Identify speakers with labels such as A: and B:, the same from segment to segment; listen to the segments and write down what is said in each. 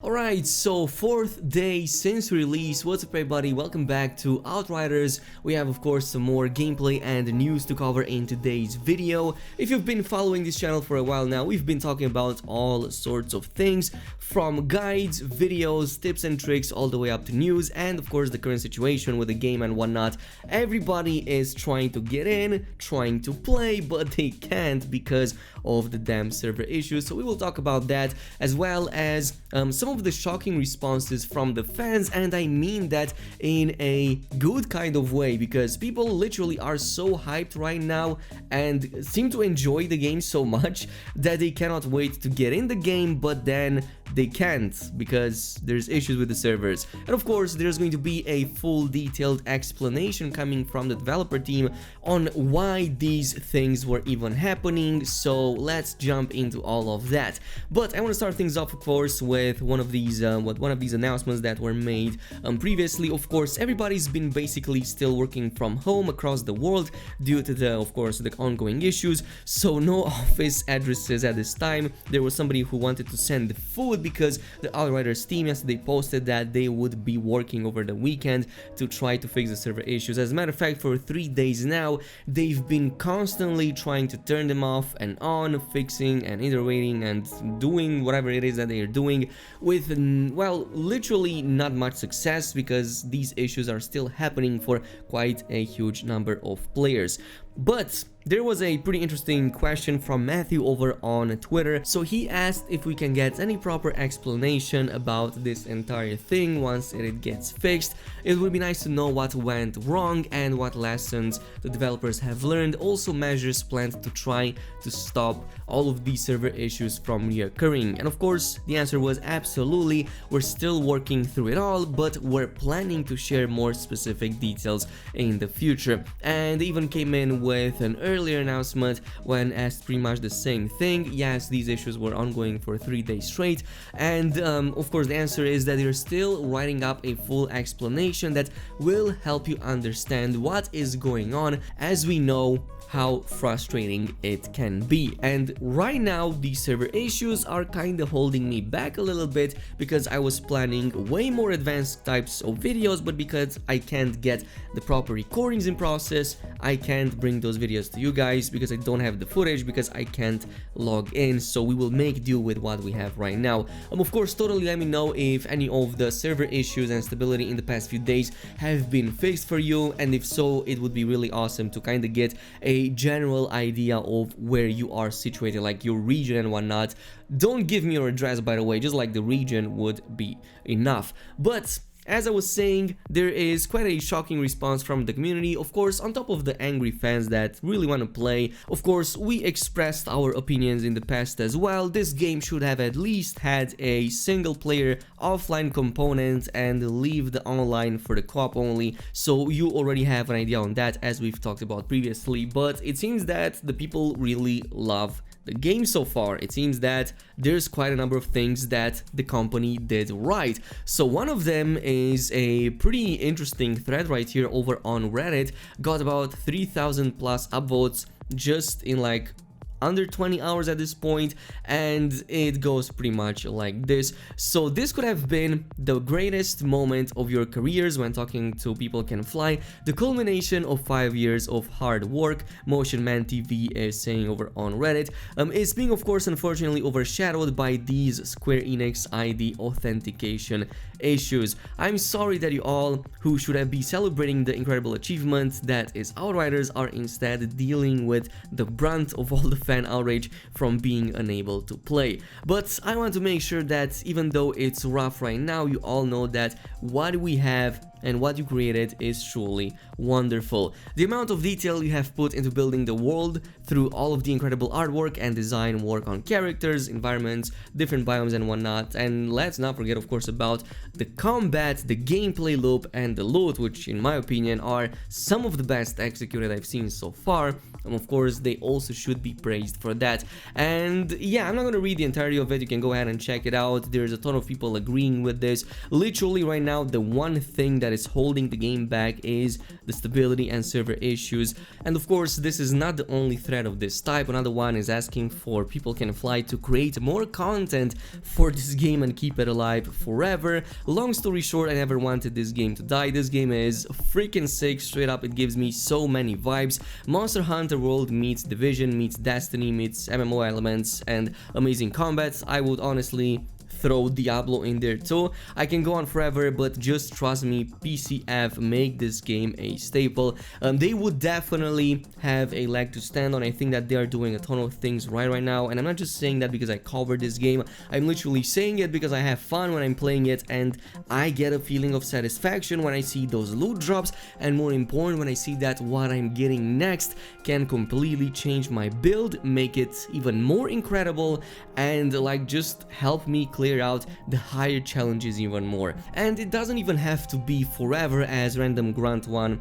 A: Alright, so 4th day since release. What's up everybody, welcome back to Outriders. We have of course some more gameplay and news to cover in today's video. If you've been following this channel for a while now, we've been talking about all sorts of things, from guides, videos, tips and tricks, all the way up to news, and of course the current situation with the game and whatnot. Everybody is trying to get in, trying to play, but they can't because of the damn server issues. So we will talk about that, as well as some of the shocking responses from the fans, and I mean that in a good kind of way, because people literally are so hyped right now and seem to enjoy the game so much that they cannot wait to get in the game, but then they can't because there's issues with the servers. And of course there's going to be a full detailed explanation coming from the developer team on why these things were even happening, so let's jump into all of that. But I want to start things off of course with one of these announcements that were made previously. Of course everybody's been basically still working from home across the world due to the ongoing issues, so no office addresses at this time. There was somebody who wanted to send food because the Outriders team yesterday posted that they would be working over the weekend to try to fix the server issues. As a matter of fact, for 3 days now they've been constantly trying to turn them off and on, fixing and iterating and doing whatever it is that they are doing with, well, literally not much success, because these issues are still happening for quite a huge number of players. But there was a pretty interesting question from Matthew over on Twitter. So he asked if we can get any proper explanation about this entire thing once it gets fixed. It would be nice to know what went wrong and what lessons the developers have learned, also measures planned to try to stop all of these server issues from reoccurring. And of course the answer was absolutely. We're still working through it all, but we're planning to share more specific details in the future. And they even came in with an earlier announcement when asked pretty much the same thing. Yes, these issues were ongoing for 3 days straight, and of course the answer is that they're still writing up a full explanation that will help you understand what is going on, as we know how frustrating it can be. And right now these server issues are kind of holding me back a little bit, because I was planning way more advanced types of videos, but because I can't get the proper recordings in process, I can't bring those videos to you guys because I don't have the footage, because I can't log in. So we will make do with what we have right now. Of course, totally let me know if any of the server issues and stability in the past few days have been fixed for you, and if so, it would be really awesome to kind of get a general idea of where you are situated, like your region and whatnot. Don't give me your address, by the way, just like the region would be enough. But as I was saying, there is quite a shocking response from the community, of course, on top of the angry fans that really want to play. Of course, we expressed our opinions in the past as well. This game should have at least had a single player offline component and leave the online for the co-op only, so you already have an idea on that, as we've talked about previously. But it seems that the people really love the game so far. It seems that there's quite a number of things that the company did right. So one of them is a pretty interesting thread right here over on Reddit. Got about 3,000 plus upvotes just in like under 20 hours at this point, and it goes pretty much like this. So this could have been the greatest moment of your careers when talking to People Can Fly, the culmination of 5 years of hard work, Motion Man TV is saying over on Reddit. It's being of course unfortunately overshadowed by these Square Enix ID authentication issues. I'm sorry that you all, who should have been celebrating the incredible achievement that is Outriders, are instead dealing with the brunt of all the fan outrage from being unable to play. But I want to make sure that even though it's rough right now, you all know that what we have and what you created is truly wonderful. The amount of detail you have put into building the world through all of the incredible artwork and design work on characters, environments, different biomes and whatnot. And let's not forget of course about the combat, the gameplay loop and the loot, which in my opinion are some of the best executed I've seen so far. Of course, they also should be praised for that. And yeah, I'm not gonna read the entirety of it. You can go ahead and check it out. There's a ton of people agreeing with this. Literally right now, the one thing that is holding the game back is the stability and server issues. And of course, this is not the only threat of this type. Another one is asking for People Can Fly to create more content for this game and keep it alive forever. Long story short, I never wanted this game to die. This game is freaking sick, straight up. It gives me so many vibes. Monster Hunter World meets Division, meets Destiny, meets MMO elements and amazing combats. I would honestly throw Diablo in there too. I can go on forever, but just trust me, PCF make this game a staple. They would definitely have a leg to stand on. I think that they are doing a ton of things right now, and I'm not just saying that because I covered this game. I'm literally saying it because I have fun when I'm playing it, and I get a feeling of satisfaction when I see those loot drops, and more important, when I see that what I'm getting next can completely change my build, make it even more incredible, and like just help me clear out the higher challenges even more. And it doesn't even have to be forever, as Random Grunt one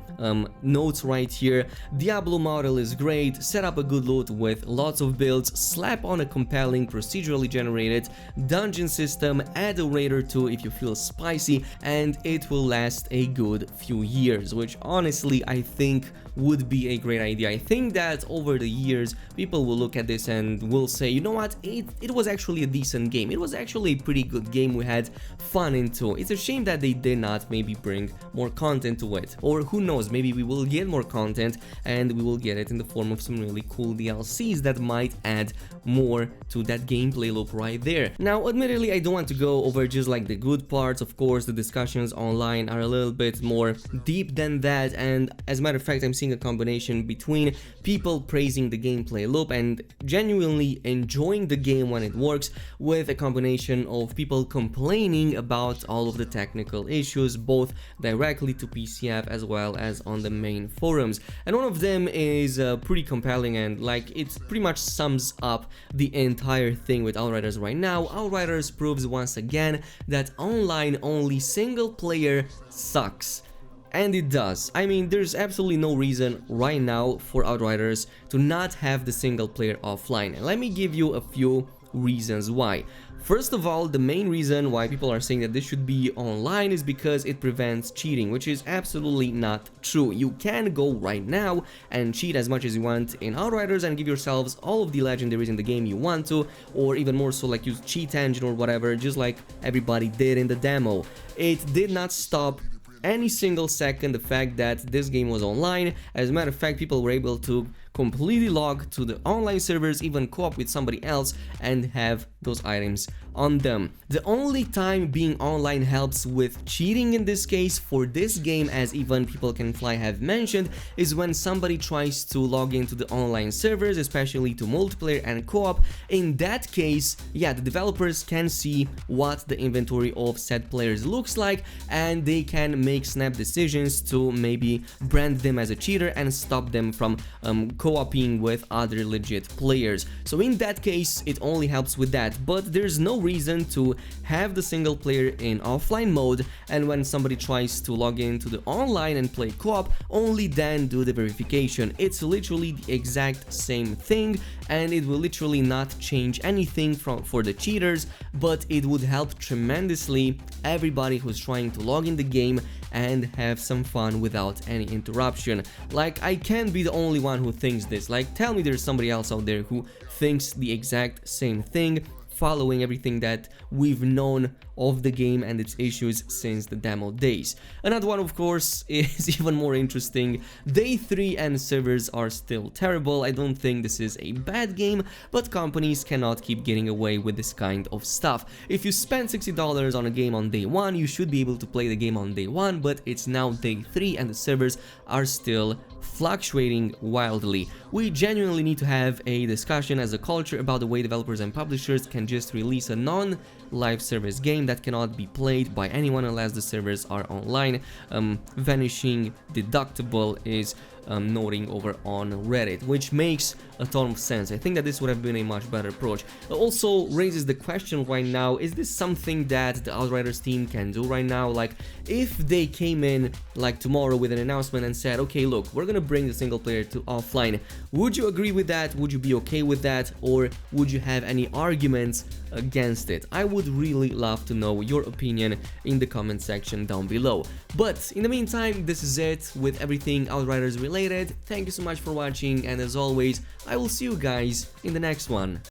A: notes right here. Diablo model is great, set up a good loot with lots of builds, slap on a compelling procedurally generated dungeon system, add a raid or two if you feel spicy, and it will last a good few years, which honestly I think would be a great idea. I think that over the years people will look at this and will say, you know what, it was actually a decent game, it was actually a pretty good game, we had fun into. It's a shame that they did not maybe bring more content to it, or who knows, maybe we will get more content and we will get it in the form of some really cool DLCs that might add more to that gameplay loop right there. Now admittedly, I don't want to go over just like the good parts. Of course, the discussions online are a little bit more deep than that, and as a matter of fact, I'm seeing a combination between people praising the gameplay loop and genuinely enjoying the game when it works, with a combination of people complaining about all of the technical issues, both directly to PCF as well as on the main forums. And one of them is pretty compelling, and like it pretty much sums up the entire thing with Outriders right now. Outriders proves once again that online only single player sucks. And it does. I mean, there's absolutely no reason right now for Outriders to not have the single player offline. And let me give you a few reasons why. First of all, the main reason why people are saying that this should be online is because it prevents cheating, which is absolutely not true. You can go right now and cheat as much as you want in Outriders and give yourselves all of the legendaries in the game you want to, or even more so, like use cheat engine or whatever, just like everybody did in the demo. It did not stop any single second the fact that this game was online. As a matter of fact, people were able to completely log to the online servers, even co-op with somebody else, and have those items on them. The only time being online helps with cheating in this case for this game, as even People Can Fly have mentioned, is when somebody tries to log into the online servers, especially to multiplayer and co-op. In that case, yeah, the developers can see what the inventory of said players looks like, and they can make snap decisions to maybe brand them as a cheater and stop them from co-oping with other legit players. So in that case, it only helps with that, but there's no reason to have the single player in offline mode, and when somebody tries to log into the online and play co-op, only then do the verification. It's literally the exact same thing, and it will literally not change anything for the cheaters, but it would help tremendously everybody who's trying to log in the game and have some fun without any interruption. Like, I can't be the only one who thinks this. Like, tell me there's somebody else out there who thinks the exact same thing, following everything that we've known of the game and its issues since the demo days. Another one, of course, is even more interesting. Day 3 and servers are still terrible. I don't think this is a bad game, but companies cannot keep getting away with this kind of stuff. If you spend $60 on a game on day 1, you should be able to play the game on day 1, but it's now day 3 and the servers are still fluctuating wildly. We genuinely need to have a discussion as a culture about the way developers and publishers can just release a non-live service game that cannot be played by anyone unless the servers are online. Vanishing deductible is noting over on Reddit, which makes a ton of sense. I think that this would have been a much better approach. It also raises the question right now, is this something that the Outriders team can do right now? Like, if they came in like tomorrow with an announcement and said, okay, look, we're gonna bring the single player to offline, would you agree with that? Would you be okay with that? Or would you have any arguments against it? I would really love to know your opinion in the comment section down below. But in the meantime, this is it with everything Outriders related. Thank you so much for watching, and as always, I will see you guys in the next one.